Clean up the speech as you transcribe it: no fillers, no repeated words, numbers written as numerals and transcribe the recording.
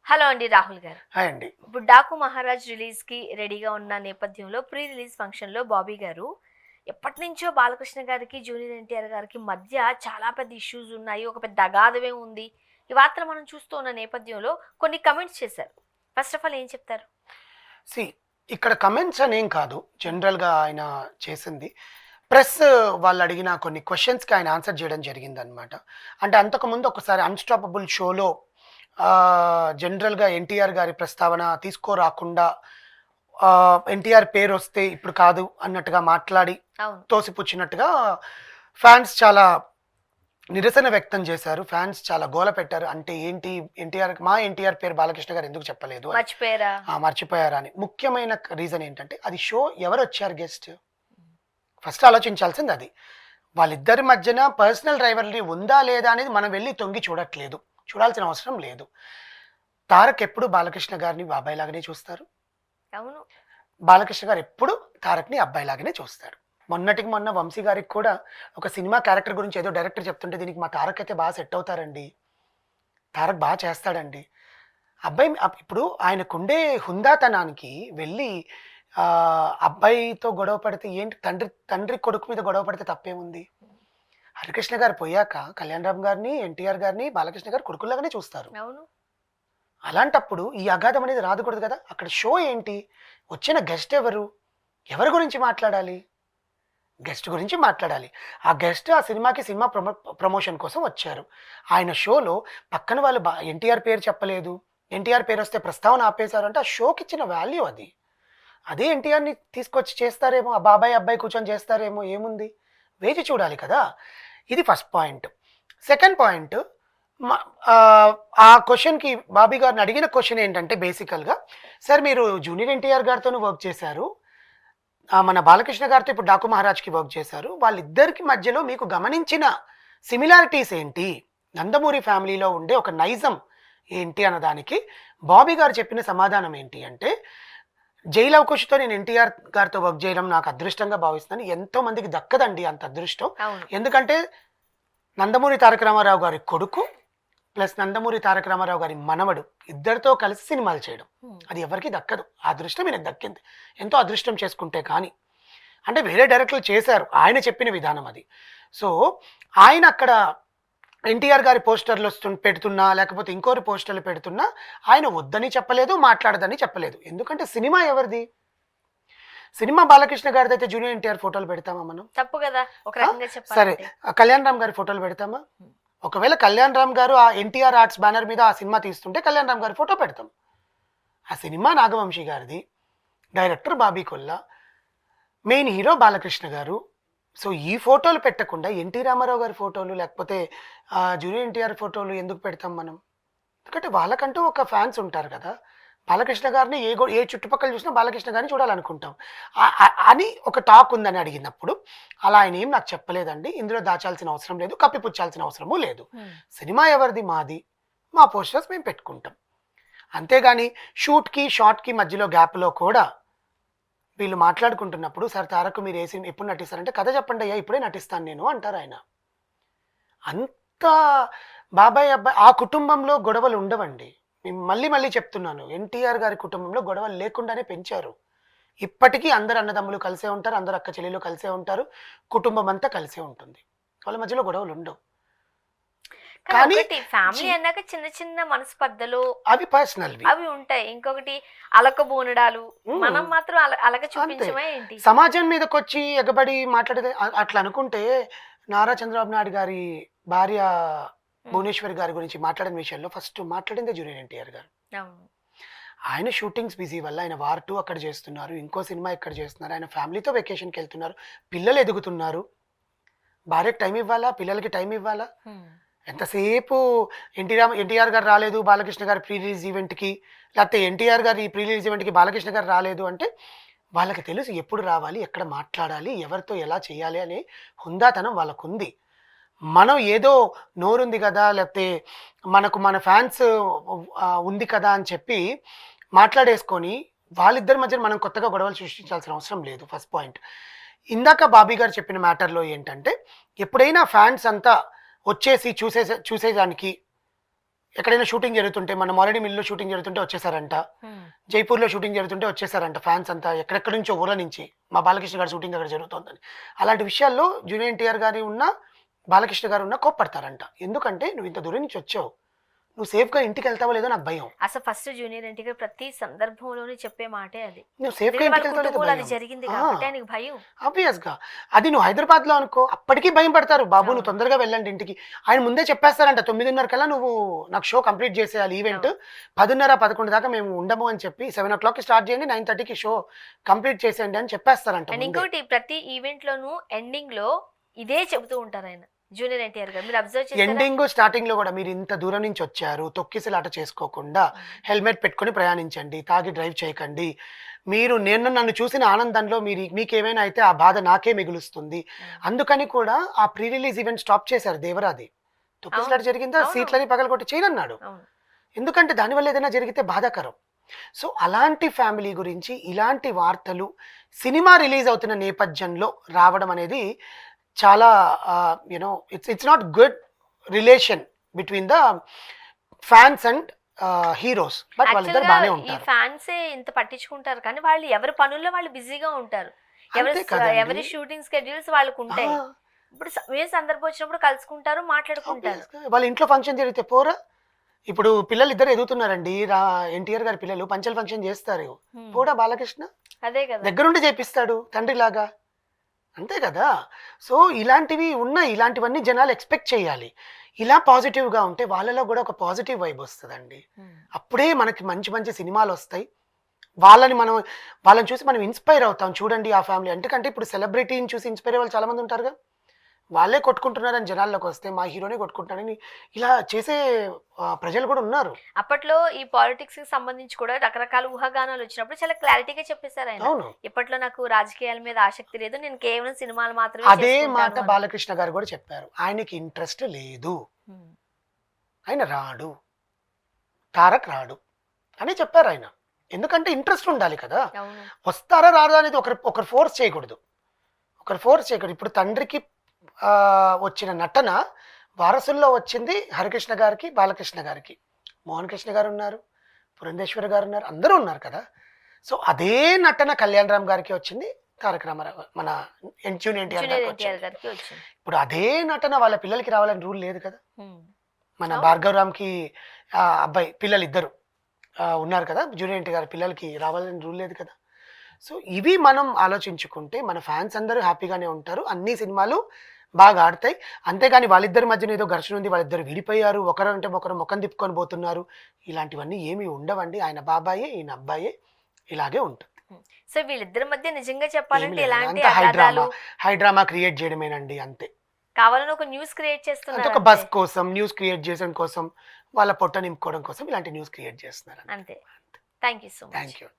Hello అండి రాహుల్ గారు. Hi అండి. ఇప్పుడు 'డాకు మహారాజ్' రిలీజ్‌కి రెడీగా ఉన్న నేపథ్యంలో ప్రీ రిలీజ్ ఫంక్షన్‌లో బాబీ గారు ఎప్పటినుంచో బాలకృష్ణ గారికి, జూనియర్ ఎన్టీఆర్ గారికి మధ్య చాలా పెద్ద ఇష్యూస్ ఉన్నాయి. ఒక పెద్ద అగాధమే ఉంది. ఈ వార్తలు మనం చూస్తూ ఉన్న నేపథ్యంలో కొన్ని కమెంట్స్ చేశారు. ఫస్ట్ ఆఫ్ ఆల్ ఏం చెప్తారు? సి ఇక్కడ కమెంట్స్ అనేం కాదు. జనరల్‌గా ఆయన చేసింది. ప్రెస్ వాళ్ళు అడిగిన కొన్ని క్వెషన్స్‌కి ఆయన ఆన్సర్ చేయడం జరిగిందనమాట. అంటే అంతకుముందు ఒకసారి 'అన్‌స్టాపబుల్' షోలో జనరల్‌గా ఎన్టీఆర్ గారి ప్రస్తావన తీసుకోరాకుండా ఎన్టీఆర్ పేరొస్తే ఇప్పుడు కాదు అన్నట్టుగా మాట్లాడి అవును. తోసిపుచ్చినట్టుగా ఫ్యాన్స్ చాలా నిరసన వ్యక్తం చేశారు. ఫ్యాన్స్ చాలా గోల పెట్టారు. అంటే ఏంటి మా ఎన్టీఆర్ పేరు బాలకృష్ణ గారు ఎందుకు చెప్పలేదు అని. మర్చిపోయారా? మర్చిపోయారా అని. ముఖ్యమైన రీజన్ ఏంటంటే అది షో ఎవరొచ్చారు గెస్ట్? ఫస్ట్ ఆలోచించాల్సింది అది. వాళ్ళిద్దరి మధ్యన పర్సనల్ రైవల్రీ ఉందా లేదా అనేది మనం వెళ్ళి తొంగి చూడట్లేదు. చూడాల్సిన అవసరం లేదు. తారక్ ఎప్పుడు బాలకృష్ణ గారిని బాబాయ్ లాగానే చూస్తారు. అవును. బాలకృష్ణ గారు ఎప్పుడు తారక్ని అబ్బాయి లాగానే చూస్తారు. మొన్నటికి మొన్న వంశీ గారికి కూడా ఒక సినిమా క్యారెక్టర్ గురించి ఏదో డైరెక్టర్ చెప్తుంటే దీనికి మా తారక్ అయితే బాగా సెట్ అవుతారండి, తారక్ బాగా చేస్తాడండి. అబ్బాయి ఇప్పుడు ఆయనకుండే హుందాతనానికి వెళ్ళి అబ్బాయితో గొడవ పడితే ఏంటి? తండ్రి కొడుకు మీద గొడవ పడితే తప్పేముంది? హరికృష్ణ గారు పోయాక కళ్యాణ్ రామ్ గారిని, ఎన్టీఆర్ గారిని బాలకృష్ణ గారు కొడుకుల్లాగానే చూస్తారు. అవును. అలాంటప్పుడు ఈ అగాధం అనేది రాదకూడదు కదా. అక్కడ షో ఏంటి? వచ్చిన గెస్ట్ ఎవరు? ఎవరి గురించి మాట్లాడాలి? గెస్ట్ గురించి మాట్లాడాలి. ఆ గెస్ట్ ఆ సినిమా ప్రమోషన్ కోసం వచ్చారు. ఆయన షోలో పక్కన వాళ్ళు ఎన్టీఆర్ పేరు చెప్పలేదు, ఎన్టీఆర్ పేరు వస్తే ప్రస్తావన ఆపేశారు అంటే ఆ షోకి ఇచ్చిన వాల్యూ అది. అదే ఎన్టీఆర్ని తీసుకొచ్చి చేస్తారేమో, ఆ బాబాయ్ అబ్బాయి కూర్చొని చేస్తారేమో, ఏముంది? వేచి చూడాలి కదా. ఇది ఫస్ట్ పాయింట్. సెకండ్ పాయింట్, ఆ క్వశ్చన్కి బాబీ గారిని అడిగిన క్వశ్చన్ ఏంటంటే బేసికల్గా, సార్ మీరు జూనియర్ ఎన్టీఆర్ గారితోనూ వర్క్ చేశారు, మన బాలకృష్ణ గారితో ఇప్పుడు 'డాకు మహారాజ్'కి వర్క్ చేశారు, వాళ్ళిద్దరికి మధ్యలో మీకు గమనించిన సిమిలారిటీస్ ఏంటి? నందమూరి ఫ్యామిలీలో ఉండే ఒక నైజం ఏంటి అన్నదానికి బాబీ గారు చెప్పిన సమాధానం ఏంటి అంటే, జైలు అవకాశంతో నేను ఎన్టీఆర్ గారితో వర్క్ చేయడం నాకు అదృష్టంగా భావిస్తున్నాను. ఎంతో మందికి దక్కదండి అంత అదృష్టం. ఎందుకంటే నందమూరి తారక రామారావు గారి కొడుకు ప్లస్ నందమూరి తారక రామారావు గారి మనవడు ఇద్దరితో కలిసి సినిమాలు చేయడం అది ఎవరికి దక్కదు. ఆ అదృష్టం ఈయనకు దక్కింది. ఎంతో అదృష్టం చేసుకుంటే కానీ. అంటే వేరే డైరెక్టర్లు చేశారు, ఆయన చెప్పిన విధానం అది. సో ఆయన అక్కడ ఎన్టీఆర్ గారి పోస్టర్లు పెడుతున్నా లేకపోతే ఇంకోరి పోస్టర్లు పెడుతున్నా ఆయన వద్దని చెప్పలేదు, మాట్లాడదని చెప్పలేదు. ఎందుకంటే సినిమా ఎవరిది? సినిమా బాలకృష్ణ గారిది అయితే జూనియర్ ఎన్టీఆర్ ఫోటోలు పెడతామా మనం? తప్పు కదా ఒక రకంగా చెప్పాలంటే. సరే, కళ్యాణ్ రామ్ గారి ఫోటోలు పెడతామా? ఒకవేళ కళ్యాణ్ రామ్ గారు ఆ ఎన్టీఆర్ ఆర్ట్స్ బ్యానర్ మీద ఆ సినిమా తీస్తుంటే కళ్యాణ్ రామ్ గారి ఫోటో పెడతాం. ఆ సినిమా నాగవంశీ గారిది, director Bobby Kolla, main hero Balakrishna గారు. సో ఈ ఫోటోలు పెట్టకుండా ఎన్టీ రామారావు గారి ఫోటోలు లేకపోతే జూనియర్ ఎన్టీఆర్ ఫోటోలు ఎందుకు పెడతాం మనం? ఎందుకంటే వాళ్ళకంటూ ఒక ఫ్యాన్స్ ఉంటారు కదా. బాలకృష్ణ గారిని ఏ చుట్టుపక్కల చూసినా బాలకృష్ణ గారిని చూడాలనుకుంటాం అని ఒక టాక్ ఉందని అడిగినప్పుడు అలా ఆయన ఏం నాకు చెప్పలేదండి, ఇందులో దాచాల్సిన అవసరం లేదు, కప్పిపుచ్చాల్సిన అవసరము లేదు. సినిమా ఎవరిది? మాది. మా పోస్టర్స్ మేము పెట్టుకుంటాం. అంతేగాని షూట్కి షార్ట్కి మధ్యలో గ్యాప్లో కూడా వీళ్ళు మాట్లాడుకుంటున్నప్పుడు, సార్ తారక్ మీరు ఏ సినిమా ఎప్పుడు నటిస్తారంటే, కథ చెప్పండి అయ్యా ఇప్పుడే నటిస్తాను నేను అంటారు ఆయన. అంత బాబాయ్ అబ్బాయి ఆ కుటుంబంలో గొడవలు ఉండవండి. మళ్ళీ చెప్తున్నాను, ఎన్టీఆర్ గారి కుటుంబంలో గొడవలు లేకుండానే పెంచారు. ఇప్పటికీ అందరు అన్నదమ్ములు కలిసే ఉంటారు, అందరు అక్క చెల్లెలు కలిసే ఉంటారు, కుటుంబం అంతా కలిసే ఉంటుంది. వాళ్ళ మధ్యలో గొడవలు ఉండవు. కానీ ఫ్యామిలీ అన్నాక చిన్న చిన్న మనస్పర్ధలు అవి పర్సనల్ అవి ఉంటాయి. ఇంకొకటి అలక బోనడాలు, మనం మాత్రం అలక చూపించమే ఏంటి? సమాజం మీదకి వచ్చి ఎగబడి మాట్లాడితే అట్లా అనుకుంటే, నారా చంద్రబాబు నాయుడు గారి భార్య భువనేశ్వరి గారి గురించి మాట్లాడిన విషయంలో ఫస్ట్ మాట్లాడిందే జూనియర్ ఎన్టీఆర్ గారు. ఆయన షూటింగ్స్ బిజీ వల్ల ఆయన వార్ 2 అక్కడ చేస్తున్నారు, ఇంకో సినిమా ఇక్కడ చేస్తున్నారు, ఆయన ఫ్యామిలీతో వెకేషన్కి వెళ్తున్నారు, పిల్లలు ఎదుగుతున్నారు, భార్యకి టైం ఇవ్వాలా, పిల్లలకి టైం ఇవ్వాలా. ఎంతసేపు ఎన్టీఆర్ గారు రాలేదు బాలకృష్ణ గారి ప్రీ రిలీజ్ ఈవెంట్కి, లేకపోతే ఎన్టీఆర్ గారి ప్రీ రిలీజ్ ఈవెంట్కి బాలకృష్ణ గారు రాలేదు అంటే వాళ్ళకి తెలుసు ఎప్పుడు రావాలి, ఎక్కడ మాట్లాడాలి, ఎవరితో ఎలా చేయాలి అనే హుందాతనం వాళ్ళకు ఉంది. మనం ఏదో నోరుంది కదా, లేకపోతే మన ఫ్యాన్స్ ఉంది కదా అని చెప్పి మాట్లాడేసుకొని వాళ్ళిద్దరి మధ్య మనం కొత్తగా గొడవలు సృష్టించాల్సిన అవసరం లేదు. First point. ఇందాక బాబీ గారు చెప్పిన మ్యాటర్లో ఏంటంటే, ఎప్పుడైనా ఫ్యాన్స్ అంతా వచ్చేసి చూసేదానికి ఎక్కడైనా షూటింగ్ జరుగుతుంటే మన మారేడు మిల్లులో షూటింగ్ జరుగుతుంటే వచ్చేసారంట, జైపూర్లో షూటింగ్ జరుగుతుంటే వచ్చేసారంట ఫ్యాన్స్ అంతా ఎక్కడెక్కడి నుంచో ఊర్ల నుంచి మా బాలకృష్ణ గారి షూటింగ్ అక్కడ జరుగుతుందని. అలాంటి విషయాల్లో జూనియర్ ఎన్టీఆర్ గారి ఉన్న బాలకృష్ణ గారు ఉన్న కోప్పడతారంట. ఎందుకంటే నువ్వు ఇంత దూరం నుంచి వచ్చావు, నువ్వు సేఫ్గా ఇంటికి వెళ్తావో లేదో నాకు భయం. అసలు ఫస్ట్ జూనియర్ ఎన్టీఆర్ ప్రతి సందర్భంలోనే చెప్పే మాటే అది. నువ్వు సేఫ్గా వాళ్ళ ఇంటికి వెళ్తావో లేదో కుటుంబంలో అది భయం. జరిగింది కాబట్టి ఆయనకి భయం. ఆబ్వియస్గా అది నువ్వు హైదరాబాద్లో అనుకో, అప్పటికీ భయం పడతారు. బాబు నువ్వు తొందరగా వెళ్ళండి ఇంటికి. ఆయన ముందే చెప్పేస్తారంట 9:30 కల్లా నువ్వు నాకు షో కంప్లీట్ చేసేయాలి, ఈవెంట్ 10:30 11 దాకా మేము ఉండము అని చెప్పి 7 o'clock స్టార్ట్ చేయండి, 9:30కి షో కంప్లీట్ చేసేయండి అని చెప్పేస్తారంట. అండ్ ఇంకోటి ప్రతి ఈవెంట్ లోను ఎండింగ్ లో ఇదే చెబుతూ ఉంటారు ఆయన జూనియర్ ఎన్టీఆర్ గారు. మీరు అబ్జర్వ్ చేస్తారా? ఎండింగ్ స్టార్టింగ్ లో కూడా మీరు ఇంత దూరం నుంచి వచ్చారు, తొక్కిసలాట చేసుకోకుండా హెల్మెట్ పెట్టుకొని ప్రయాణించండి, తాగి డ్రైవ్ చేయకండి. మీరు నన్ను చూసిన ఆనందంలో మీకేమైనా అయితే ఆ బాధ నాకే మిగులుస్తుంది. అందుకని కూడా ఆ ప్రీ రిలీజ్ ఈవెంట్ స్టాప్ చేశారు దేవరాది. తొక్కిసలాట జరిగిందా, సీట్లని పగలగొట్టి చేయనన్నాడు. ఎందుకంటే దానివల్ల ఏదైనా జరిగితే బాధాకరం. సో అలాంటి ఫ్యామిలీ గురించి ఇలాంటి వార్తలు సినిమా రిలీజ్ అవుతున్న నేపథ్యంలో రావడం అనేది చాలా you know it's not good relation between the fans and heroes. But వాళ్ళిద్దరు బాగానే ఈ ఉంటారు. ఫ్యాన్సే ఇంత పట్టించుకుంటారు కానీ వాళ్ళు ఎవరి పనుల్లో వాళ్ళు బిజీగా ఉంటారు. అంతే కదండి. ఎవరి షూటింగ్ స్కెడ్యూల్స్ వాళ్ళకు ఉంటాయి. ఇప్పుడు ఏ సందర్భం వచ్చినప్పుడు కలుసుకుంటారు, మాట్లాడుకుంటారు. వాళ్ళ ఇంట్లో ఫంక్షన్ జరిగితే పోరా. ఇప్పుడు పిల్లలు ఇద్దరు ఎదుగుతున్నారండి, ఎన్టీఆర్ గారి పిల్లలు పంచల్ ఫంక్షన్ చేస్తారు, పోడా బాలకృష్ణ అదే కదా, దగ్గరుండి చేపిస్తాడు తండ్రిలాగా. అంతే కదా. సో ఇలాంటివన్నీ జనాలు ఎక్స్పెక్ట్ చేయాలి. ఇలా పాజిటివ్గా ఉంటే వాళ్ళలో కూడా ఒక పాజిటివ్ వైబ్ వస్తుందండి. అప్పుడే మనకి మంచి మంచి సినిమాలు వస్తాయి. వాళ్ళని చూసి మనం ఇన్స్పైర్ అవుతాం. చూడండి ఆ ఫ్యామిలీ, ఎందుకంటే ఇప్పుడు సెలబ్రిటీని చూసి ఇన్స్పైర్ అయ్యే వాళ్ళు చాలా మంది ఉంటారుగా. వాళ్ళే కొట్టుకుంటున్నారని జనాల్లోకి వస్తే మా హీరోనే కొట్టుకుంటానని ఇలా చేసే ప్రజలు కూడా ఉన్నారు. అప్పట్లో ఈ పాలిటిక్స్ కి సంబంధించి కూడా రకరకాల ఊహాగానాలు వచ్చినప్పుడు చాలా క్లారిటీగా చెప్పేశారు ఆయన. అవును, ఇప్పట్లో నాకు రాజకీయాల మీద ఆసక్తి లేదు, నేను కేవలం సినిమాలు మాత్రమే అదే చేసుకుంటాను మాట అని. బాలకృష్ణ గారు కూడా చెప్పారు. ఆయనకి ఇంట్రెస్ట్ లేదు, ఆయన రాడు, తారక్ రాడు అని చెప్పారు ఆయన. ఎందుకంటే ఇంట్రెస్ట్ ఉండాలి కదా. అవును. వస్తారా రాదా అనేది ఒకరు ఫోర్స్ చేయకూడదు. ఇప్పుడు తండ్రికి వచ్చిన నటన వారసుల్లో వచ్చింది హరికృష్ణ గారికి, బాలకృష్ణ గారికి. మోహన్ కృష్ణ గారు ఉన్నారు, పురంధేశ్వరి గారు ఉన్నారు, అందరూ ఉన్నారు కదా. సో అదే నటన కళ్యాణ్ రామ్ గారికి వచ్చింది, తారక రామారావు మన జూనియర్ ఎన్టీఆర్ గారికి వచ్చింది. ఇప్పుడు అదే నటన వాళ్ళ పిల్లలకి రావాలని రూల్ లేదు కదా. మన భార్గవ్ రామ్కి అబ్బాయి పిల్లలు ఇద్దరు ఉన్నారు కదా, జూనియర్ ఎన్టీఆర్ పిల్లలకి రావాలని రూల్ లేదు కదా. సో ఇవి మనం ఆలోచించుకుంటే మన ఫ్యాన్స్ అందరూ హ్యాపీగానే ఉంటారు, అన్ని సినిమాలు బాగా ఆడతాయి. అంతేగాని వాళ్ళిద్దరి మధ్యన ఏదో ఘర్షణ ఉంది, వాళ్ళిద్దరు విడిపోయారు, ఒకరంటే ఒకరు ముఖం తిప్పుకొని పోతున్నారు, ఇలాంటివన్నీ ఏమీ ఉండవండి. ఆయన బాబాయే, ఈయన అబ్బాయే, ఇలాగే ఉంటుంది. సో వీళ్ళిద్దరి మధ్య నిజంగా చెప్పాలంటే ఎలాంటి హైడ్రామా క్రియేట్ చేయడమేనండి, అంతే. కావాలని ఒక న్యూస్ క్రియేట్ చేస్తున్నారు, ఒక బస్ కోసం, న్యూస్ క్రియేట్ చేయడం కోసం, వాళ్ళ పొట్ట నింపుకోవడం కోసం ఇలాంటి న్యూస్ క్రియేట్ చేస్తున్నారు అంతే. Thank you so much. Thank you.